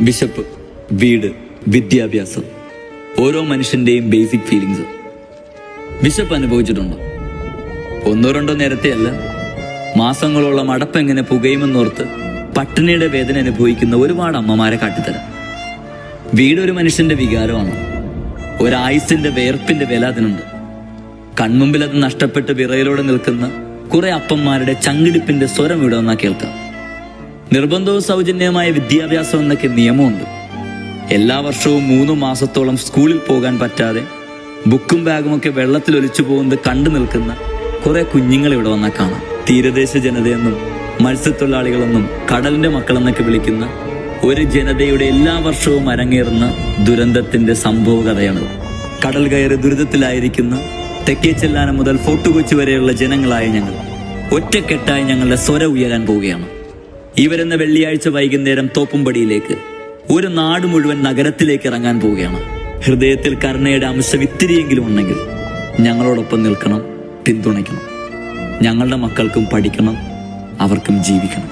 വിശപ്പ്, വീട്, വിദ്യാഭ്യാസം, ഓരോ മനുഷ്യന്റെയും ബേസിക് ഫീലിങ്സ്. വിശപ്പ് അനുഭവിച്ചിട്ടുണ്ടോ? ഒന്നോ രണ്ടോ നേരത്തെയല്ല, മാസങ്ങളോളം അടപ്പെങ്ങനെ പുകയുമെന്നോർത്ത് പട്ടിണിയുടെ വേദന അനുഭവിക്കുന്ന ഒരുപാട് അമ്മമാരെ കാട്ടിത്തരാം. വീടൊരു മനുഷ്യന്റെ വികാരമാണ്. ഒരായുസിന്റെ വേർപ്പിന്റെ വില അതിനുണ്ട്. കൺമുമ്പിൽ അത് നഷ്ടപ്പെട്ട് വിറയലോടെ നിൽക്കുന്ന കുറെ അപ്പന്മാരുടെ ചങ്കിടിപ്പിന്റെ സ്വരം ഇവിടെ വന്നാൽ കേൾക്കാം. നിർബന്ധവും സൗജന്യമായ വിദ്യാഭ്യാസം എന്നൊക്കെ നിയമമുണ്ട്. എല്ലാ വർഷവും 3 മാസത്തോളം സ്കൂളിൽ പോകാൻ പറ്റാതെ ബുക്കും ബാഗുമൊക്കെ വെള്ളത്തിൽ ഒലിച്ചു പോകുന്നത് കണ്ടു നിൽക്കുന്ന കുറെ കുഞ്ഞുങ്ങൾ ഇവിടെ വന്നാൽ കാണാം. തീരദേശ ജനതയെന്നും മത്സ്യത്തൊഴിലാളികളെന്നും കടലിന്റെ മക്കളെന്നൊക്കെ വിളിക്കുന്ന ഒരു ജനതയുടെ എല്ലാ വർഷവും അരങ്ങേറുന്ന ദുരന്തത്തിന്റെ സംഭവ കഥയാണ്. കടൽ കയറി ദുരിതത്തിലായിരിക്കുന്ന തെക്കേ ചെല്ലാനം മുതൽ ഫോർട്ട് കൊച്ചി വരെയുള്ള ജനങ്ങളായ ഞങ്ങൾ ഒറ്റക്കെട്ടായി ഞങ്ങളുടെ സ്വര ഉയരാൻ പോവുകയാണ്. ഈ വരുന്ന വെള്ളിയാഴ്ച വൈകുന്നേരം തോപ്പുംപടിയിലേക്ക് ഒരു നാട് മുഴുവൻ നഗരത്തിലേക്ക് ഇറങ്ങാൻ പോവുകയാണ്. ഹൃദയത്തിൽ കരുണയുടെ അംശം ഇത്തിരിയെങ്കിലും ഉണ്ടെങ്കിൽ ഞങ്ങളോടൊപ്പം നിൽക്കണം, പിന്തുണയ്ക്കണം. ഞങ്ങളുടെ മക്കൾക്കും പഠിക്കണം, അവർക്കും ജീവിക്കണം.